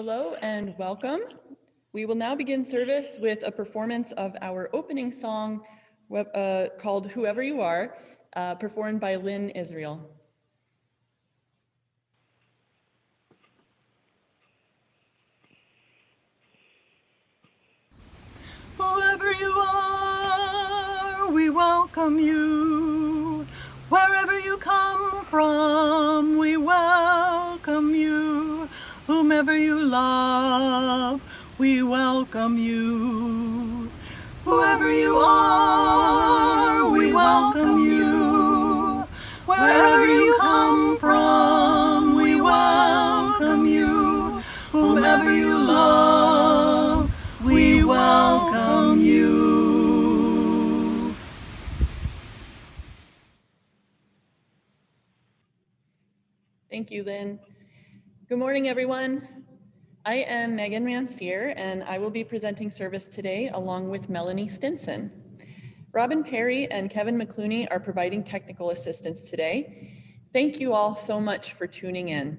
Hello and welcome. We will now begin service with a performance of our opening song called Whoever You Are, performed by Lynn Israel. Whoever you are, we welcome you. Wherever you come from, we welcome you. Whomever you love, we welcome you. Whoever you are, we welcome you. Wherever you come from, we welcome you. Whomever you love, we welcome you. Thank you, Lynn. Good morning, everyone. I am Megan Rancier, and I will be presenting service today along with Melanie Stinson. Robin Perry and Kevin McClooney are providing technical assistance today. Thank you all so much for tuning in.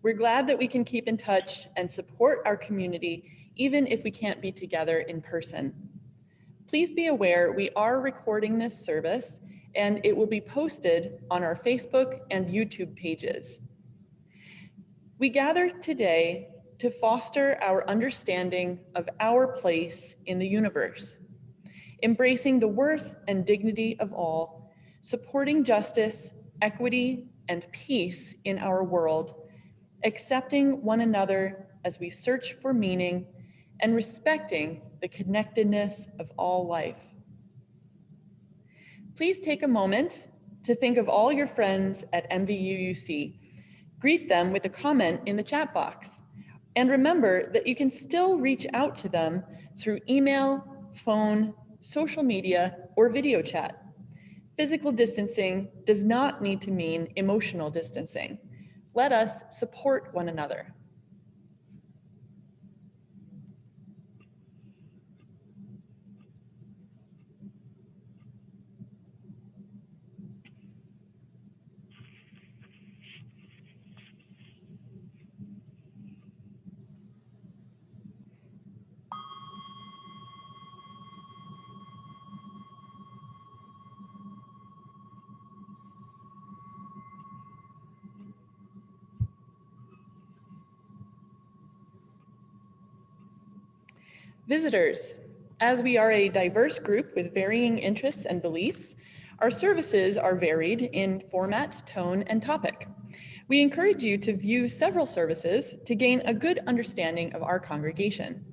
We're glad that we can keep in touch and support our community, even if we can't be together in person. Please be aware we are recording this service, and it will be posted on our Facebook and YouTube pages. We gather today to foster our understanding of our place in the universe, embracing the worth and dignity of all, supporting justice, equity, and peace in our world, accepting one another as we search for meaning, and respecting the connectedness of all life. Please take a moment to think of all your friends at MVUUC. Greet them with a comment in the chat box. And remember that you can still reach out to them through email, phone, social media, or video chat. Physical distancing does not need to mean emotional distancing. Let us support one another. Visitors, as we are a diverse group with varying interests and beliefs, our services are varied in format, tone, and topic. We encourage you to view several services to gain a good understanding of our congregation.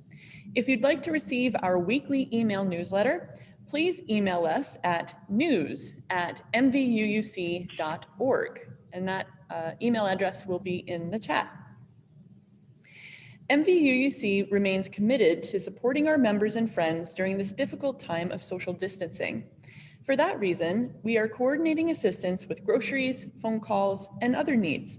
If you'd like to receive our weekly email newsletter, please email us at news@mvuuc.org, and that email address will be in the chat. MVUUC remains committed to supporting our members and friends during this difficult time of social distancing. For that reason, we are coordinating assistance with groceries, phone calls, and other needs.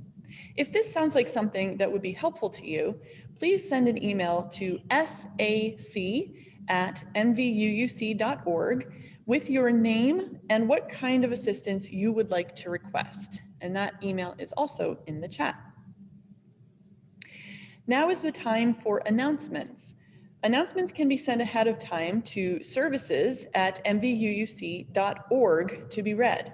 If this sounds like something that would be helpful to you, please send an email to sac@mvuuc.org with your name and what kind of assistance you would like to request. And that email is also in the chat. Now is the time for announcements. Announcements can be sent ahead of time to services@mvuuc.org to be read.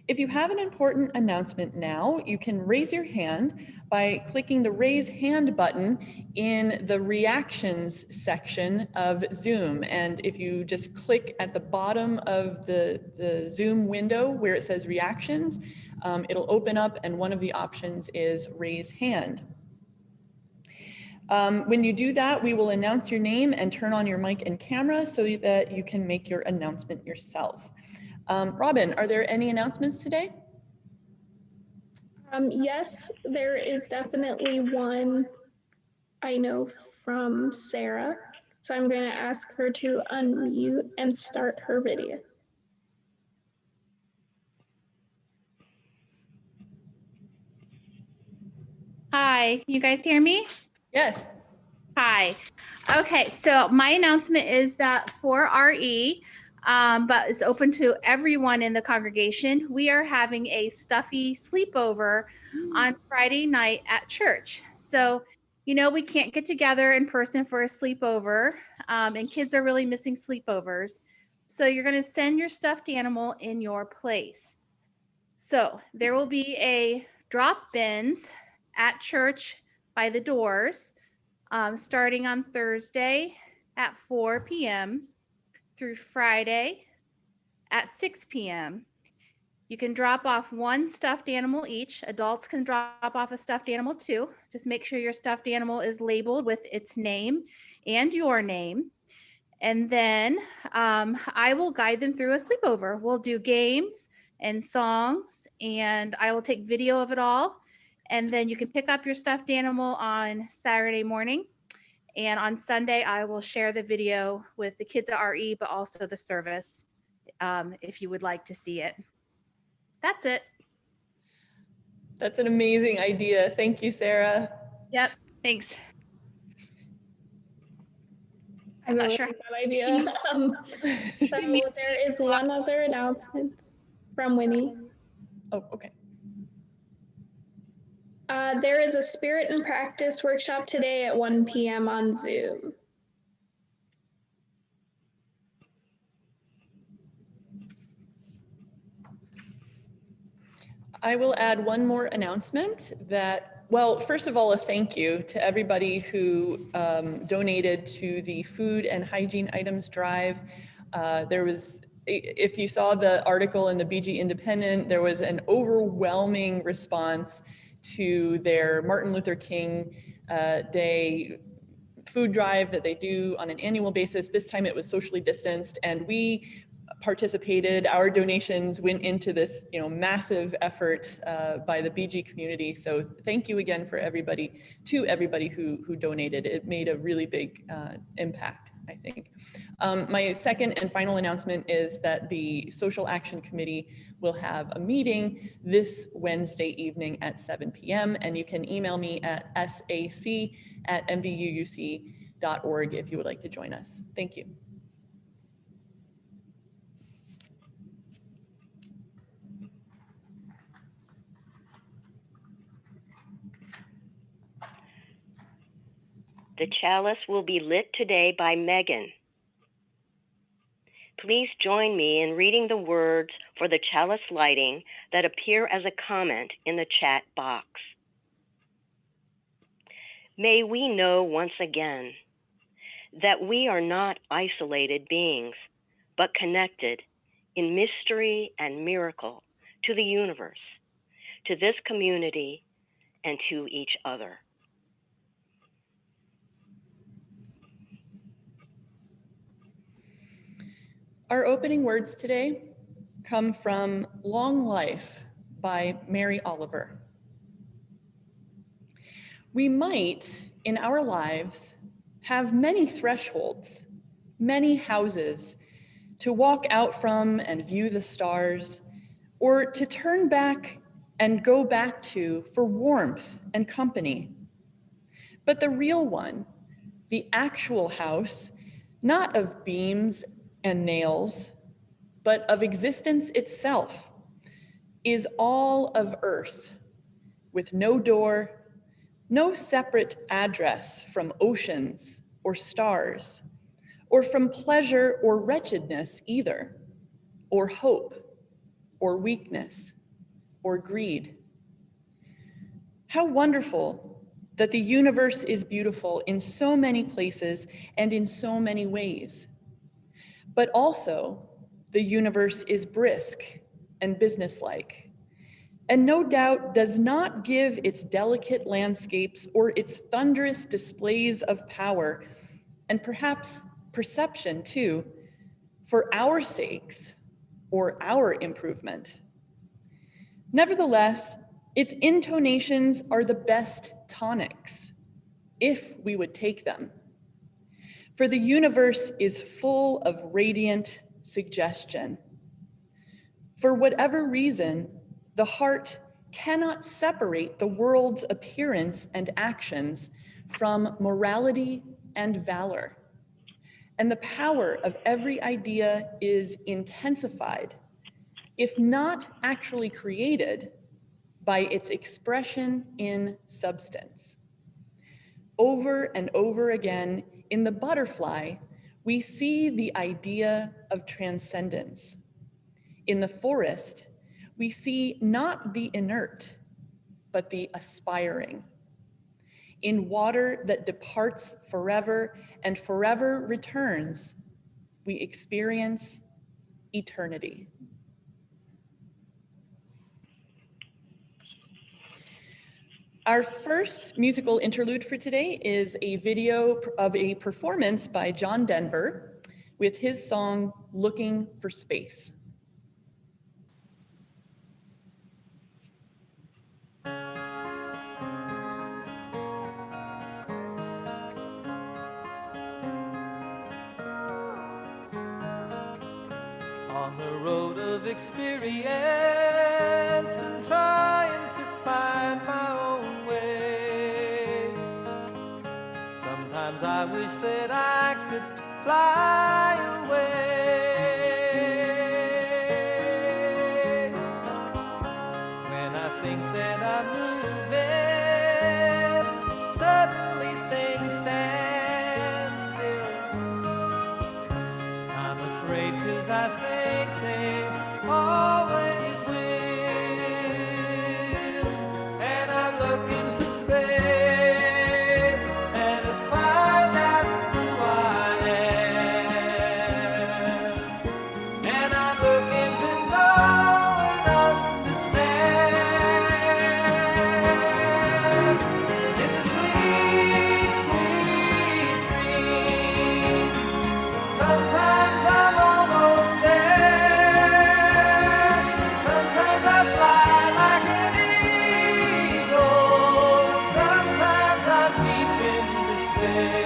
If you have an important announcement now, you can raise your hand by clicking the raise hand button in the reactions section of Zoom. And if you just click at the bottom of the Zoom window where it says reactions, it'll open up and one of the options is raise hand. When you do that, we will announce your name and turn on your mic and camera so that you can make your announcement yourself. Robin, are there any announcements today? Yes, there is definitely one I know from Sarah. So I'm going to ask her to unmute and start her video. Hi, you guys hear me? Yes. Hi. Okay, so my announcement is that for RE, but it's open to everyone in the congregation, we are having a stuffy sleepover on Friday night at church. So You know, we can't get together in person for a sleepover, and kids are really missing sleepovers. So you're going to send your stuffed animal in your place. So there will be a drop bins at church by the doors, starting on Thursday at 4 p.m. through Friday at 6 p.m. You can drop off one stuffed animal each. Adults can drop off a stuffed animal too. Just make sure your stuffed animal is labeled with its name and your name. And then I will guide them through a sleepover. We'll do games and songs, and I will take video of it all. And then you can pick up your stuffed animal on Saturday morning. And on Sunday, I will share the video with the kids at RE, but also the service if you would like to see it. That's it. That's an amazing idea. Thank you, Sarah. Yep, thanks. I really like that idea. So there is one other announcement from Winnie. Oh, okay. There is a spirit and practice workshop today at 1 p.m. on Zoom. I will add one more announcement that, well, first of all, a thank you to everybody who donated to the food and hygiene items drive. There was, if you saw the article in the BG Independent, there was an overwhelming response to their Martin Luther King Day food drive that they do on an annual basis. This time it was socially distanced, and we participated. Our donations went into this, massive effort by the BG community. So thank you again for everybody, to everybody who donated. It made a really big impact, I think. My second and final announcement is that the Social Action Committee will have a meeting this Wednesday evening at 7 p.m. and you can email me at sac@mvuuc.org if you would like to join us. Thank you. The chalice will be lit today by Megan. Please join me in reading the words for the chalice lighting that appear as a comment in the chat box. May we know once again that we are not isolated beings, but connected in mystery and miracle to the universe, to this community, and to each other. Our opening words today come from Long Life by Mary Oliver. We might, in our lives, have many thresholds, many houses to walk out from and view the stars, or to turn back and go back to for warmth and company. But the real one, the actual house, not of beams and nails, but of existence itself, is all of earth, with no door, no separate address from oceans or stars, or from pleasure or wretchedness either, or hope, or weakness, or greed. How wonderful that the universe is beautiful in so many places and in so many ways. But also, the universe is brisk and businesslike, and no doubt does not give its delicate landscapes or its thunderous displays of power, and perhaps perception too, for our sakes or our improvement. Nevertheless, its intonations are the best tonics, if we would take them. For the universe is full of radiant suggestion. For whatever reason, the heart cannot separate the world's appearance and actions from morality and valor. And the power of every idea is intensified, if not actually created, by its expression in substance. Over and over again in the butterfly, we see the idea of transcendence. In the forest, we see not the inert, but the aspiring. In water that departs forever and forever returns, we experience eternity. Our first musical interlude for today is a video of a performance by John Denver with his song, Looking for Space. On the road of experience and trying to find my own way. Sometimes I wish that I could fly away. When I think that I'm moving, suddenly things stand still. I'm afraid 'cause I think they always will. And I'm looking for space and to find out who I am. And I'm looking to know and understand. It's a sweet, sweet dream. Sometimes I'm almost there. Sometimes I fly like an eagle. Sometimes I'm deep in despair.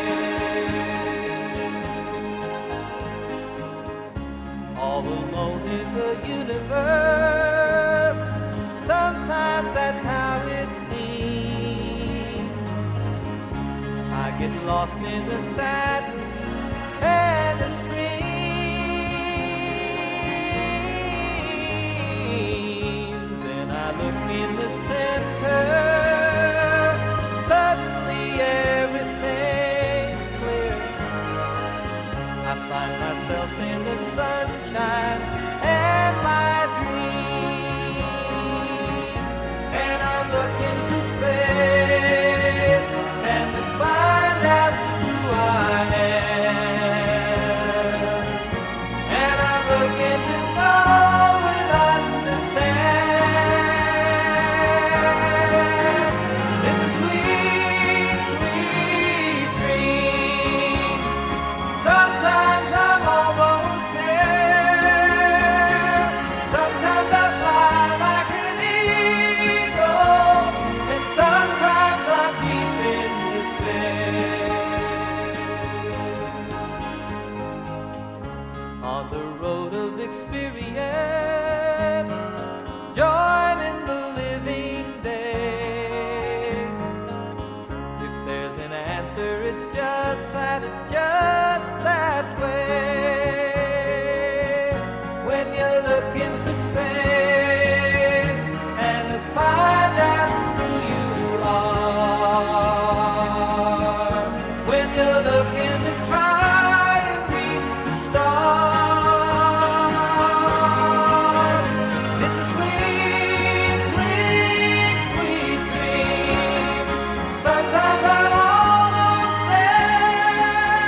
All alone in the universe. Sometimes that's how it seems. I get lost in the sadness and the screams, and I look in the center. Suddenly everything's clear. I find myself in the sunshine and my dreams, and I'm looking for space and to find out who I am. And I'm looking to know and understand. It's a sweet, sweet dream. Sometimes I'm almost there. Sometimes I fly like an eagle. And sometimes I'm deep in despair. On the road of experience, joining the living day. If there's an answer, it's just that way. When you're looking for space and to find out who you are. When you're looking to try and reach the stars. It's a sweet, sweet, sweet dream. Sometimes I'm almost there.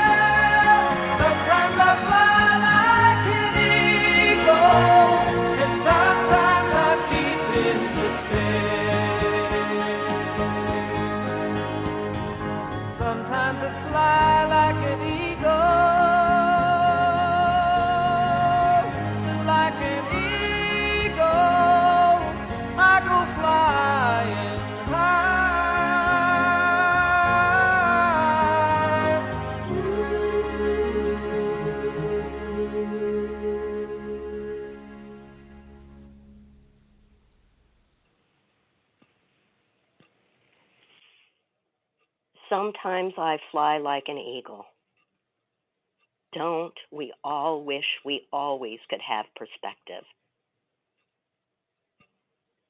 Sometimes I fly like an eagle. And sometimes I'm deep in despair. Sometimes I fly like an eagle. Like an eagle, I go flying high. Sometimes I fly like an eagle. Don't we all wish we always could have perspective?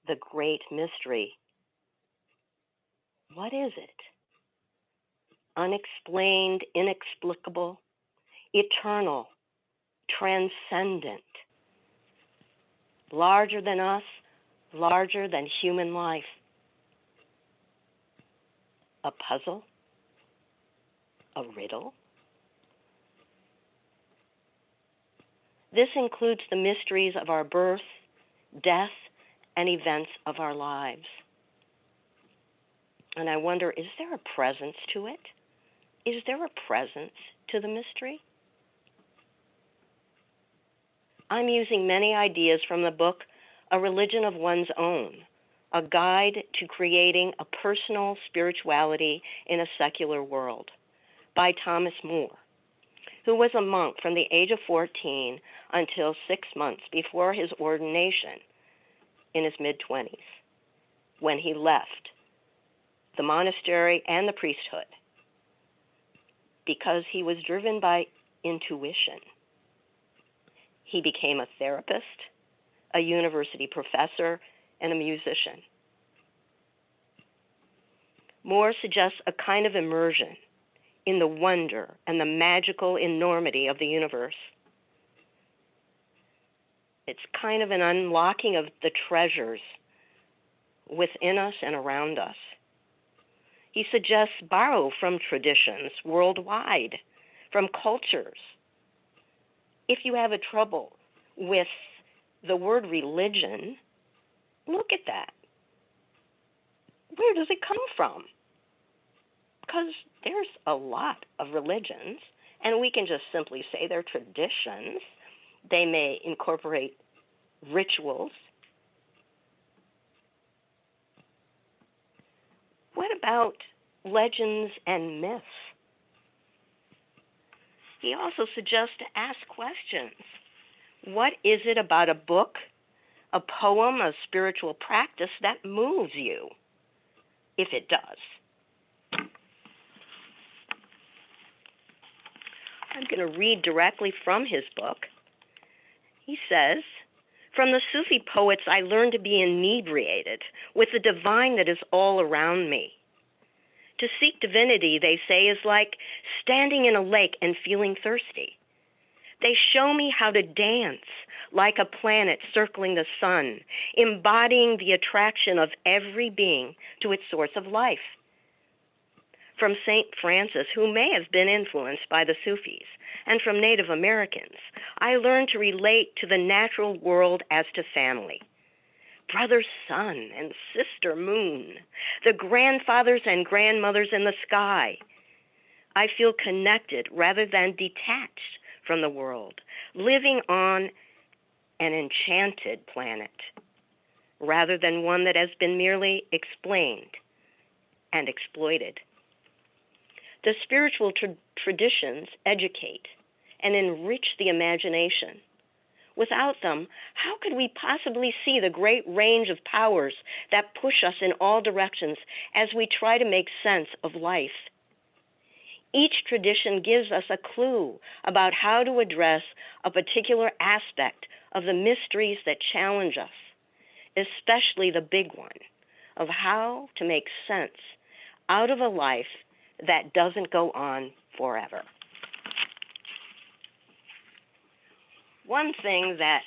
The great mystery. What is it? unexplained, inexplicable, eternal, transcendent, larger than us, larger than human life. A puzzle? A riddle? This includes the mysteries of our birth, death, and events of our lives. And I wonder, is there a presence to it? Is there a presence to the mystery? I'm using many ideas from the book A Religion of One's Own, a guide to creating a personal spirituality in a secular world, by Thomas More, who was a monk from the age of 14 until 6 months before his ordination in his mid-20s, when he left the monastery and the priesthood because he was driven by intuition. He became a therapist, a university professor, and a musician. More suggests a kind of immersion in the wonder and the magical enormity of the universe. It's kind of an unlocking of the treasures within us and around us. He suggests borrow from traditions worldwide, from cultures. If you have a trouble with the word religion, look at that. Where does it come from? Because there's a lot of religions, and we can just simply say they're traditions. They may incorporate rituals. What about legends and myths? He also suggests to ask questions. What is it about a book, a poem, a spiritual practice that moves you, if it does? I'm going to read directly from his book. He says, "From the Sufi poets, I learned to be inebriated with the divine that is all around me. To seek divinity, they say, is like standing in a lake and feeling thirsty. They show me how to dance like a planet circling the sun, embodying the attraction of every being to its source of life. From St. Francis, who may have been influenced by the Sufis, and from Native Americans, I learned to relate to the natural world as to family. Brother sun and sister moon, the grandfathers and grandmothers in the sky. I feel connected rather than detached from the world, living on an enchanted planet, rather than one that has been merely explained and exploited. The spiritual traditions educate and enrich the imagination. Without them, how could we possibly see the great range of powers that push us in all directions as we try to make sense of life? Each tradition gives us a clue about how to address a particular aspect of the mysteries that challenge us, especially the big one of how to make sense out of a life that doesn't go on forever." One thing that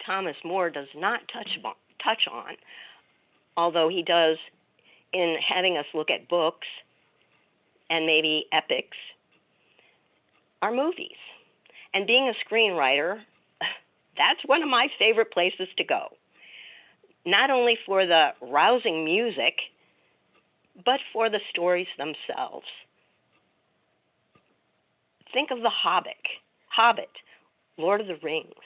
Thomas More does not touch on, although he does in having us look at books and maybe epics, are movies. And being a screenwriter, that's one of my favorite places to go. Not only for the rousing music, but for the stories themselves. Think of The Hobbit, Lord of the Rings,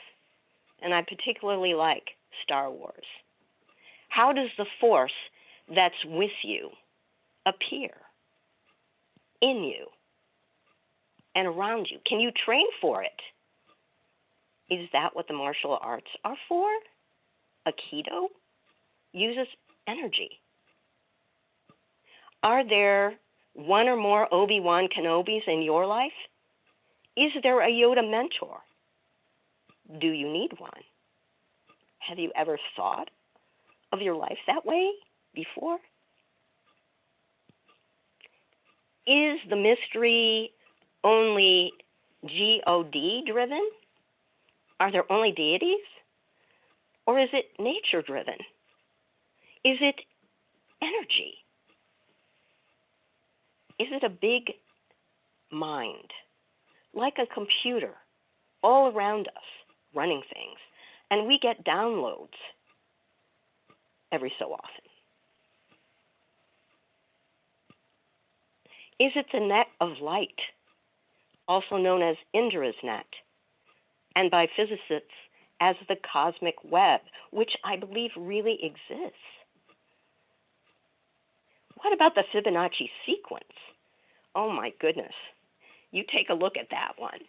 and I particularly like Star Wars. How does the force that's with you appear in you and around you? Can you train for it? Is that what the martial arts are for? Aikido uses energy. Are there one or more Obi-Wan Kenobis in your life? Is there a Yoda mentor? Do you need one? Have you ever thought of your life that way before? Is the mystery only God driven? Are there only deities? Or is it nature driven? Is it energy? Is it a big mind, like a computer, all around us, running things, and we get downloads every so often? Is it the net of light, also known as Indra's net, and by physicists as the cosmic web, which I believe really exists? What about the Fibonacci sequence? Oh my goodness. You take a look at that one.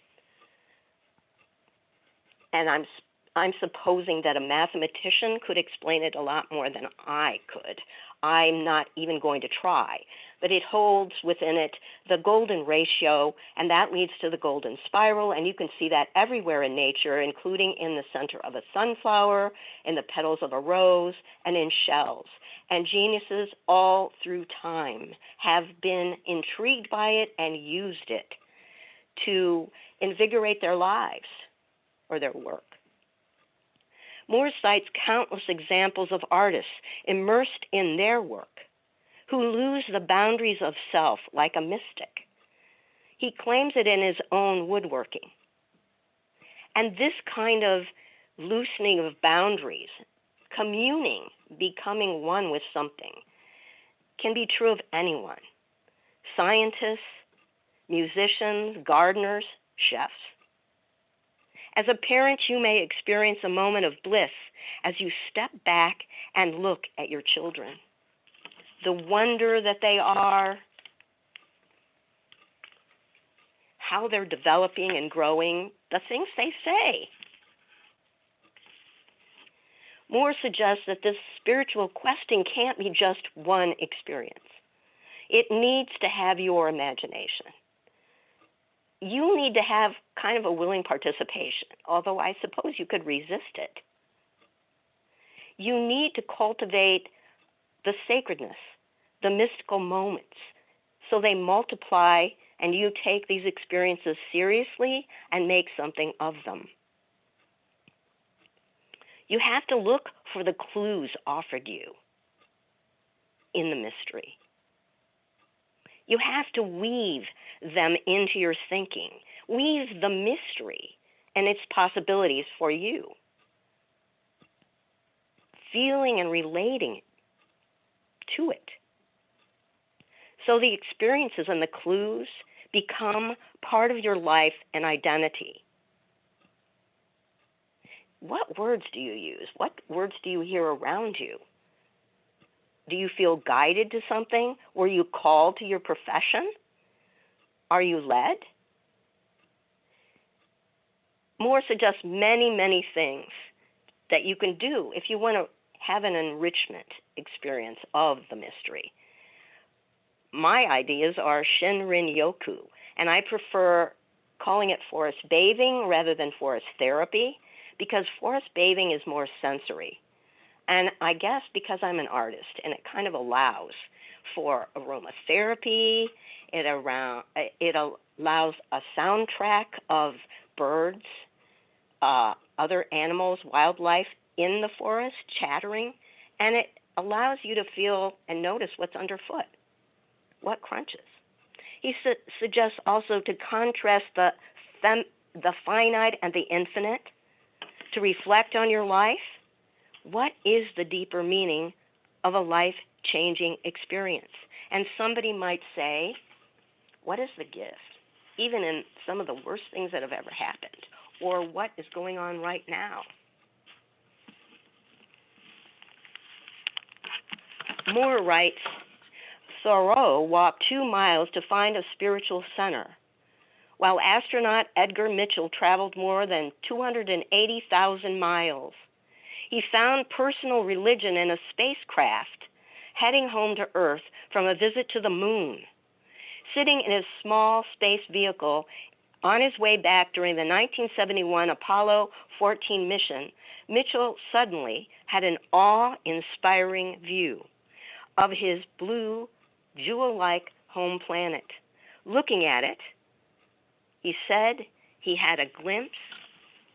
And I'm supposing that a mathematician could explain it a lot more than I could. I'm not even going to try. But it holds within it the golden ratio, and that leads to the golden spiral, and you can see that everywhere in nature, including in the center of a sunflower, in the petals of a rose, and in shells. And geniuses all through time have been intrigued by it and used it to invigorate their lives or their work. Moore cites countless examples of artists immersed in their work who lose the boundaries of self like a mystic. He claims it in his own woodworking. And this kind of loosening of boundaries, communing, becoming one with something, can be true of anyone. Scientists, musicians, gardeners, chefs. As a parent, you may experience a moment of bliss as you step back and look at your children. The wonder that they are, how they're developing and growing, the things they say. Moore suggests that this spiritual questing can't be just one experience. It needs to have your imagination. You need to have kind of a willing participation, although I suppose you could resist it. You need to cultivate the sacredness, the mystical moments, so they multiply and you take these experiences seriously and make something of them. You have to look for the clues offered you in the mystery. You have to weave them into your thinking. Weave the mystery and its possibilities for you. Feeling and relating to it. So the experiences and the clues become part of your life and identity. What words do you use? What words do you hear around you? Do you feel guided to something? Were you called to your profession? Are you led? Moore suggests many, many things that you can do if you want to have an enrichment experience of the mystery. My ideas are Shinrin-yoku, and I prefer calling it forest bathing rather than forest therapy because forest bathing is more sensory. And I guess because I'm an artist and it kind of allows for aromatherapy, it allows a soundtrack of birds, other animals, wildlife in the forest chattering, and it allows you to feel and notice what's underfoot, what crunches. He suggests also to contrast the finite and the infinite, to reflect on your life. What is the deeper meaning of a life-changing experience? And somebody might say, what is the gift, even in some of the worst things that have ever happened, or what is going on right now? Moore writes, Thoreau walked 2 miles to find a spiritual center, while astronaut Edgar Mitchell traveled more than 280,000 miles. He found personal religion in a spacecraft heading home to Earth from a visit to the moon. Sitting in his small space vehicle on his way back during the 1971 Apollo 14 mission, Mitchell suddenly had an awe-inspiring view of his blue, jewel-like home planet, Looking at it, he said he had a glimpse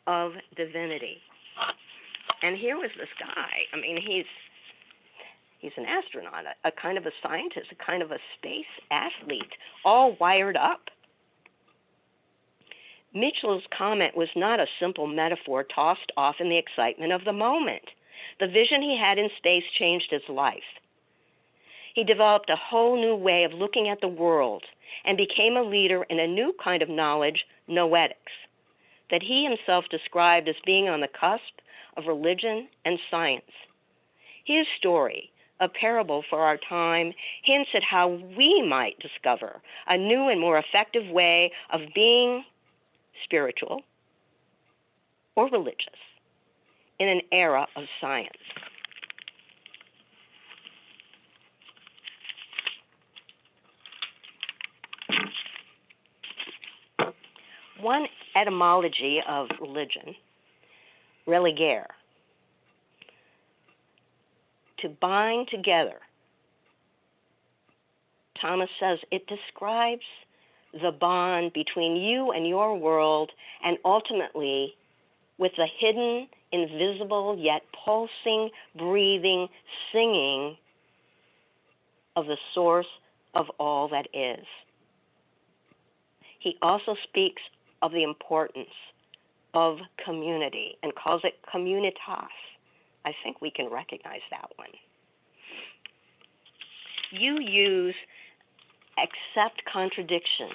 of divinity. And here was this guy. I mean, he's an astronaut, a kind of a scientist, a kind of a space athlete, all wired up. Mitchell's comment was not a simple metaphor tossed off in the excitement of the moment. The vision he had in space changed his life. He developed a whole new way of looking at the world and became a leader in a new kind of knowledge, noetics, that he himself described as being on the cusp of religion and science. His story, a parable for our time, hints at how we might discover a new and more effective way of being spiritual or religious in an era of science. One etymology of religion, religare, to bind together. Thomas says it describes the bond between you and your world, and ultimately with the hidden, invisible, yet pulsing, breathing, singing of the source of all that is. He also speaks of the importance of community and calls it communitas. I think we can recognize that one. You use accept contradiction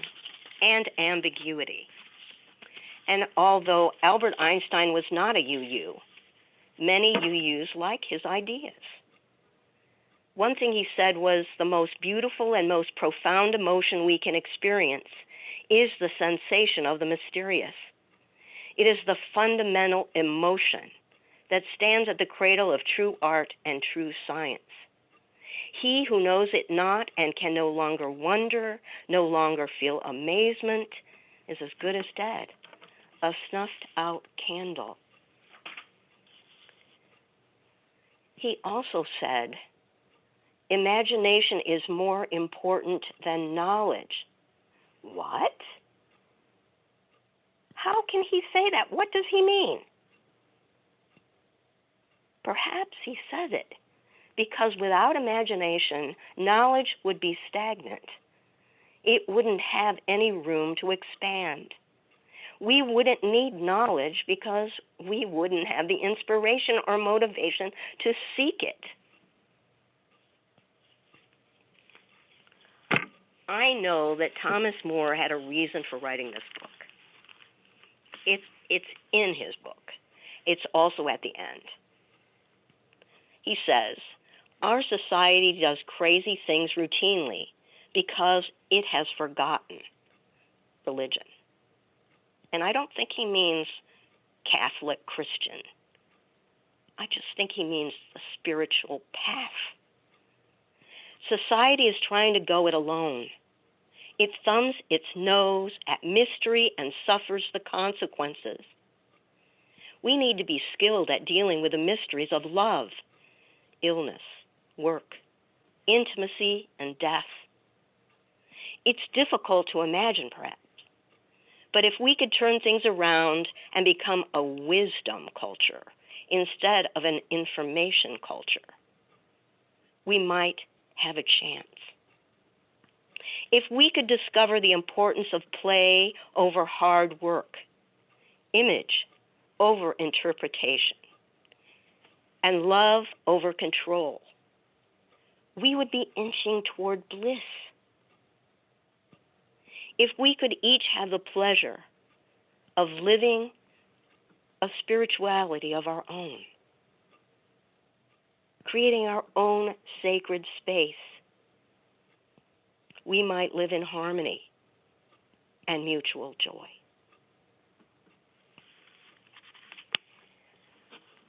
and ambiguity. And although Albert Einstein was not a UU, many UUs like his ideas. One thing he said was the most beautiful and most profound emotion we can experience is the sensation of the mysterious. It is the fundamental emotion that stands at the cradle of true art and true science. He who knows it not and can no longer wonder, no longer feel amazement, is as good as dead, a snuffed out candle. He also said, imagination is more important than knowledge. What? How can he say that? What does he mean? Perhaps he says it because without imagination, knowledge would be stagnant. It wouldn't have any room to expand. We wouldn't need knowledge because we wouldn't have the inspiration or motivation to seek it. I know that Thomas More had a reason for writing this book. It's in his book. It's also at the end. He says, our society does crazy things routinely because it has forgotten religion. And I don't think he means Catholic Christian. I just think he means the spiritual path. Society is trying to go it alone. It thumbs its nose at mystery and suffers the consequences. We need to be skilled at dealing with the mysteries of love, illness, work, intimacy, and death. It's difficult to imagine, perhaps, but if we could turn things around and become a wisdom culture instead of an information culture, we might have a chance. If we could discover the importance of play over hard work, image over interpretation, and love over control, we would be inching toward bliss. If we could each have the pleasure of living a spirituality of our own, creating our own sacred space, we might live in harmony and mutual joy.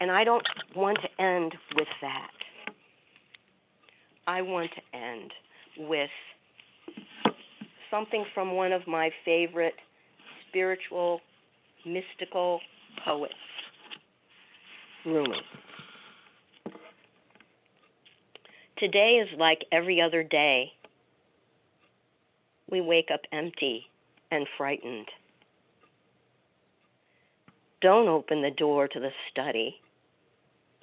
And I don't want to end with that. I want to end with something from one of my favorite spiritual, mystical poets, Rumi. Today is like every other day. we wake up empty and frightened. Don't open the door to the study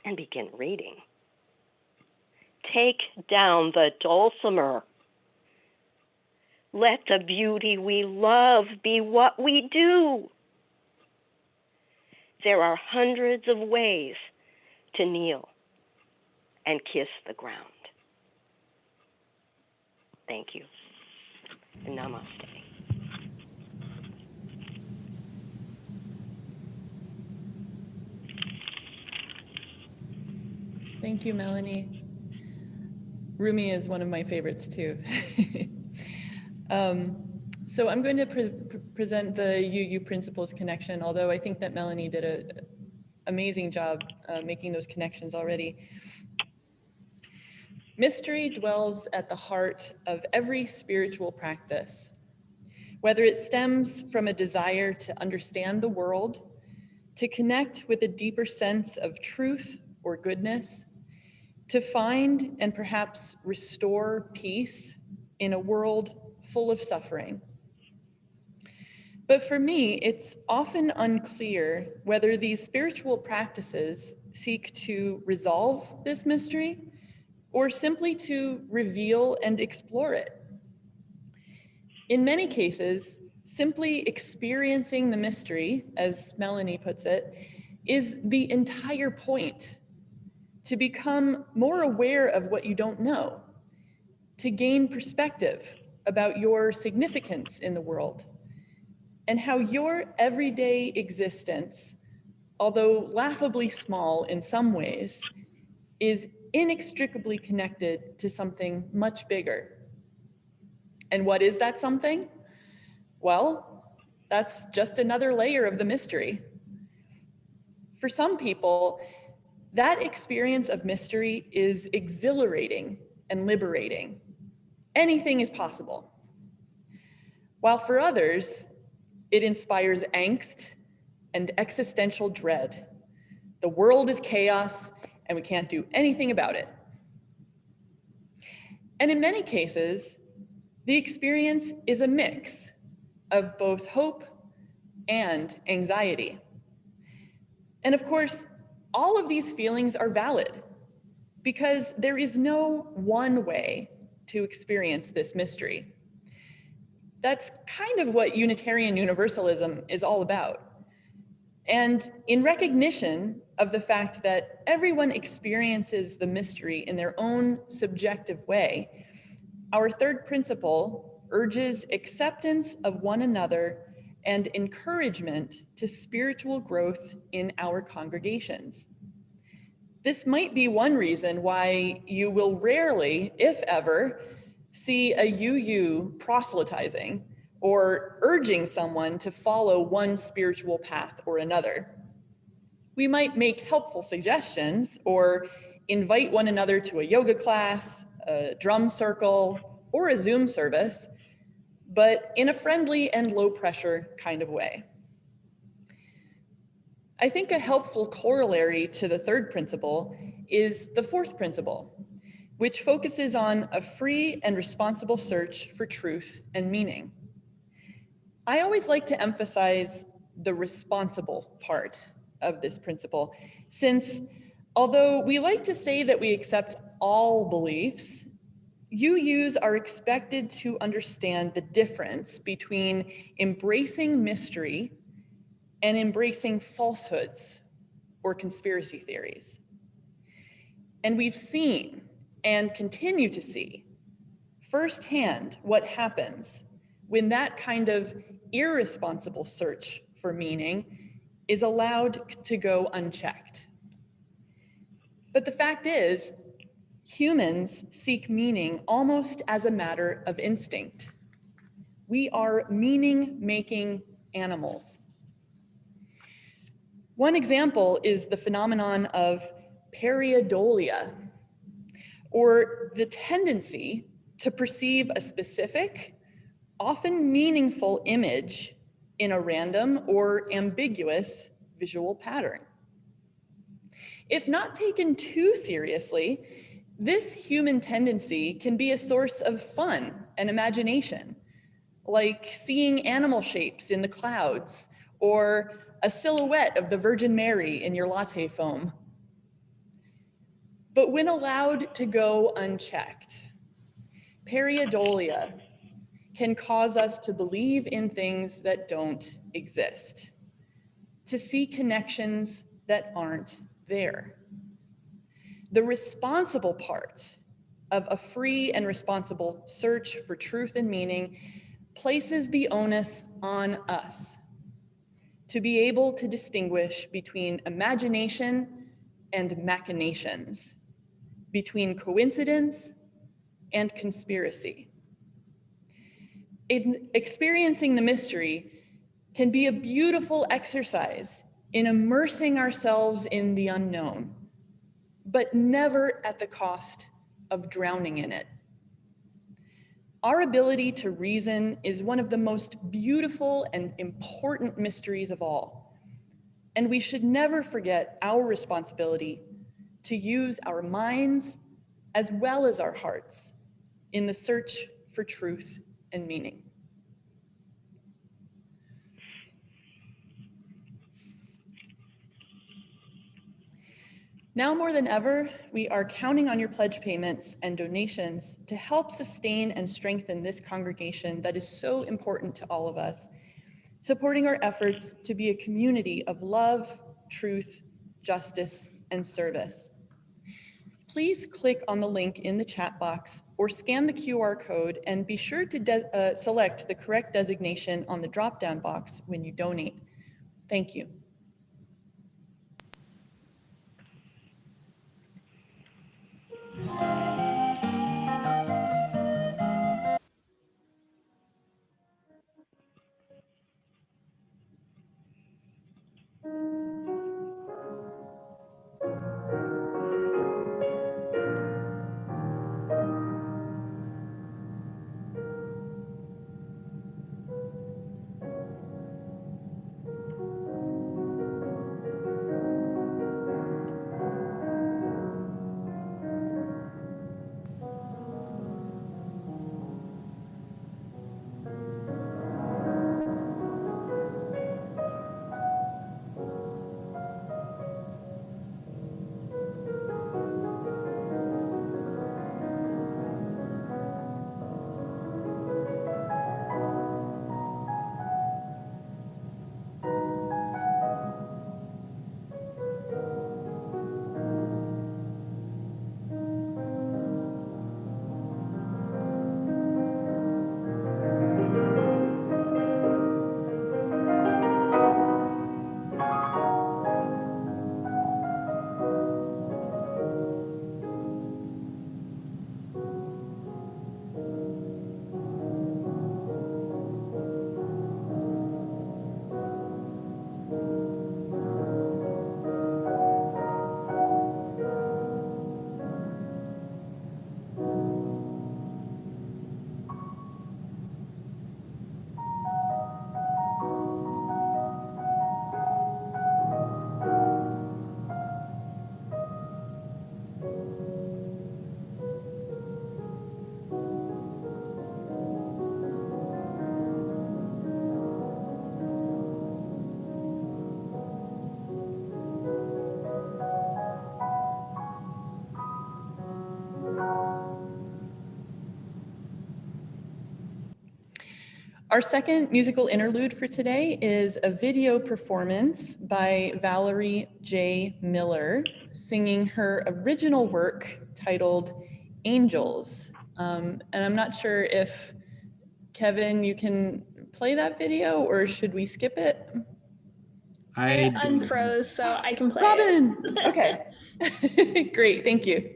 and begin reading. Take down the dulcimer. Let the beauty we love be what we do. There are hundreds of ways to kneel and kiss the ground. Thank you, and namaste. Thank you, Melanie. Rumi is one of my favorites too. So I'm going to present the UU Principles connection, although I think that Melanie did an amazing job making those connections already. Mystery dwells at the heart of every spiritual practice, whether it stems from a desire to understand the world, to connect with a deeper sense of truth or goodness, to find and perhaps restore peace in a world full of suffering. But for me, it's often unclear whether these spiritual practices seek to resolve this mystery or simply to reveal and explore it. In many cases, simply experiencing the mystery, as Melanie puts it, is the entire point. To become more aware of what you don't know, to gain perspective about your significance in the world, and how your everyday existence, although laughably small in some ways, is inextricably connected to something much bigger. And what is that something? Well, that's just another layer of the mystery. For some people, that experience of mystery is exhilarating and liberating. Anything is possible. While for others, it inspires angst and existential dread. The world is chaos and we can't do anything about it. And in many cases, the experience is a mix of both hope and anxiety. And of course, all of these feelings are valid because there is no one way to experience this mystery. That's kind of what Unitarian Universalism is all about. And in recognition of the fact that everyone experiences the mystery in their own subjective way, our third principle urges acceptance of one another and encouragement to spiritual growth in our congregations. This might be one reason why you will rarely, if ever, see a UU proselytizing or urging someone to follow one spiritual path or another. We might make helpful suggestions or invite one another to a yoga class, a drum circle, or a Zoom service, but in a friendly and low pressure kind of way. I think a helpful corollary to the third principle is the fourth principle, which focuses on a free and responsible search for truth and meaning. I always like to emphasize the responsible part of this principle, since although we like to say that we accept all beliefs, UUs are expected to understand the difference between embracing mystery and embracing falsehoods or conspiracy theories. And we've seen and continue to see firsthand what happens when that kind of irresponsible search for meaning is allowed to go unchecked. But the fact is, humans seek meaning almost as a matter of instinct. We are meaning-making animals. One example is the phenomenon of pareidolia, or the tendency to perceive a specific, often meaningful image in a random or ambiguous visual pattern. If not taken too seriously, this human tendency can be a source of fun and imagination, like seeing animal shapes in the clouds or a silhouette of the Virgin Mary in your latte foam. But when allowed to go unchecked, pareidolia can cause us to believe in things that don't exist, to see connections that aren't there. The responsible part of a free and responsible search for truth and meaning places the onus on us to be able to distinguish between imagination and machinations, between coincidence and conspiracy. Experiencing the mystery can be a beautiful exercise in immersing ourselves in the unknown, but never at the cost of drowning in it. Our ability to reason is one of the most beautiful and important mysteries of all, and we should never forget our responsibility to use our minds as well as our hearts in the search for truth and meaning. Now more than ever, we are counting on your pledge payments and donations to help sustain and strengthen this congregation that is so important to all of us, supporting our efforts to be a community of love, truth, justice, and service. Please click on the link in the chat box or scan the QR code and be sure to select the correct designation on the drop-down box when you donate. Thank you. Our second musical interlude for today is a video performance by Valerie J. Miller, singing her original work titled Angels. And I'm not sure if, Kevin, you can play that video or should we skip it? I unfroze, so I can play Robin! it. Okay, great, thank you.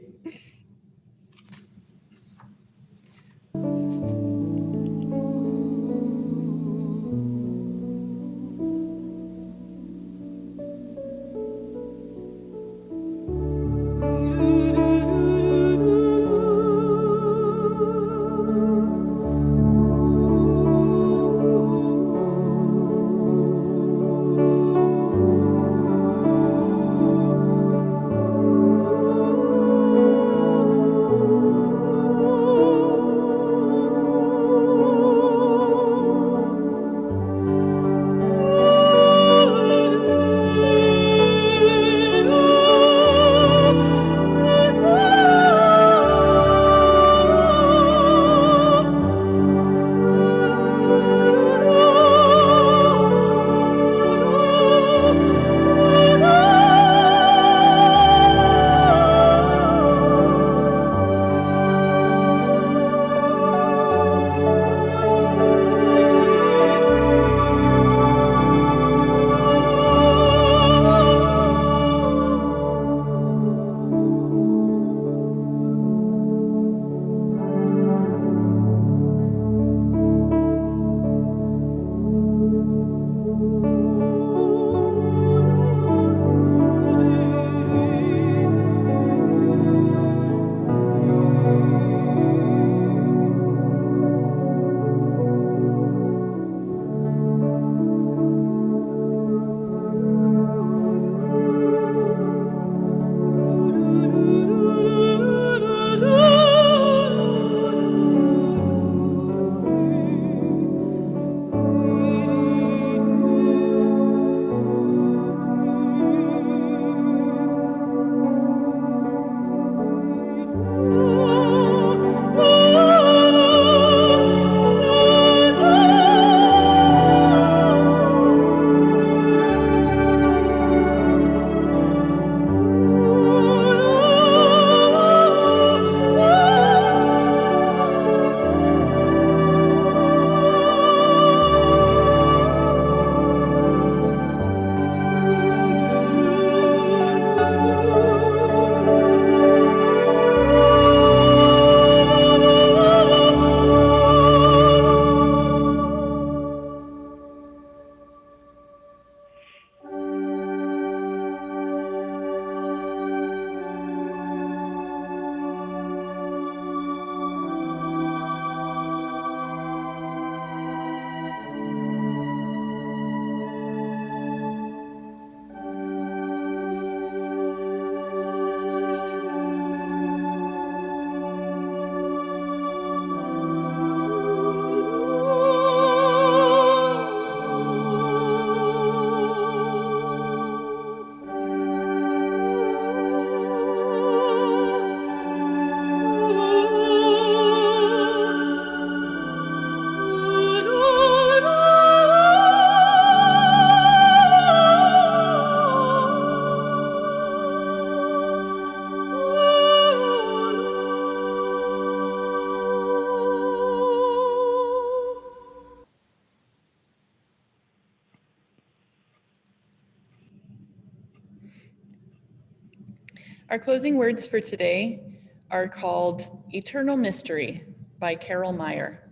Our closing words for today are called Eternal Mystery by Carol Meyer.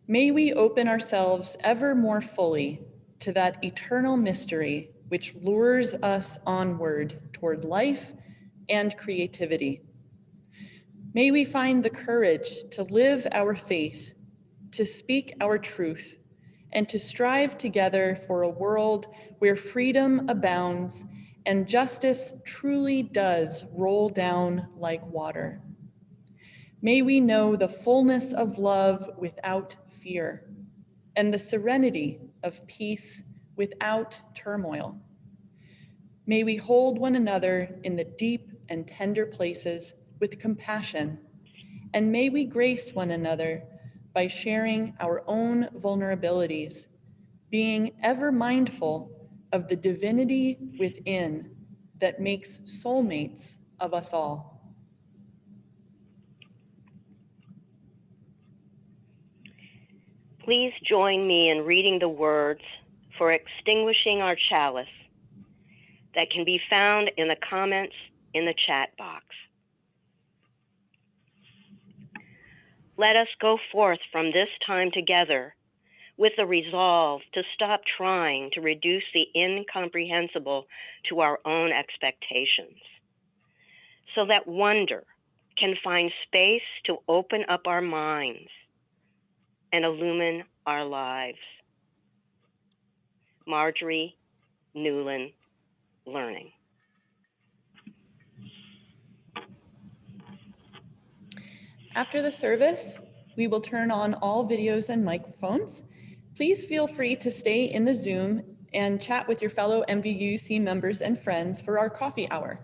May we open ourselves ever more fully to that eternal mystery which lures us onward toward life and creativity. May we find the courage to live our faith, to speak our truth, and to strive together for a world where freedom abounds and justice truly does roll down like water. May we know the fullness of love without fear, and the serenity of peace without turmoil. May we hold one another in the deep and tender places with compassion, and may we grace one another by sharing our own vulnerabilities, being ever mindful of the divinity within that makes soulmates of us all. Please join me in reading the words for extinguishing our chalice that can be found in the comments in the chat box. Let us go forth from this time together with the resolve to stop trying to reduce the incomprehensible to our own expectations, so that wonder can find space to open up our minds and illumine our lives. Marjorie Newland Learning. After the service, we will turn on all videos and microphones. Please feel free to stay in the Zoom and chat with your fellow MVUC members and friends for our coffee hour.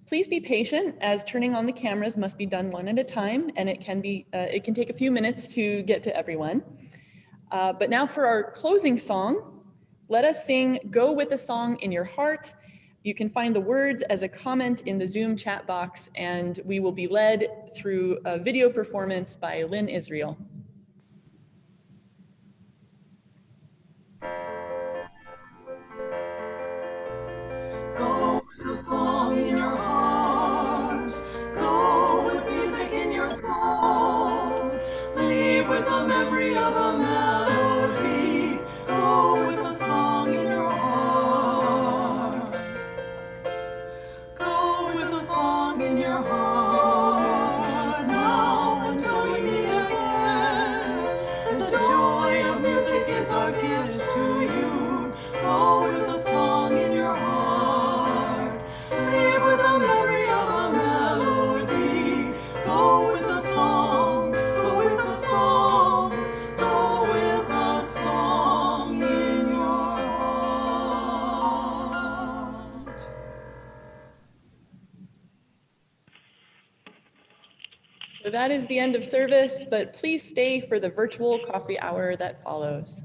Please be patient, as turning on the cameras must be done one at a time, and it can take a few minutes to get to everyone. But now for our closing song, let us sing Go With a Song in Your Heart. You can find the words as a comment in the Zoom chat box, and we will be led through a video performance by Lynn Israel. Go with a song in your heart. Go with music in your soul. Leave with the memory of a melody. Go with a song in your heart. Go with a song in your heart. Now until we meet again. The joy of music is our gift to you. Go with a song in your heart. Leave with the memory of a melody. Go with a song. Go with a song. Go with a song in your heart. So that is the end of service, but please stay for the virtual coffee hour that follows.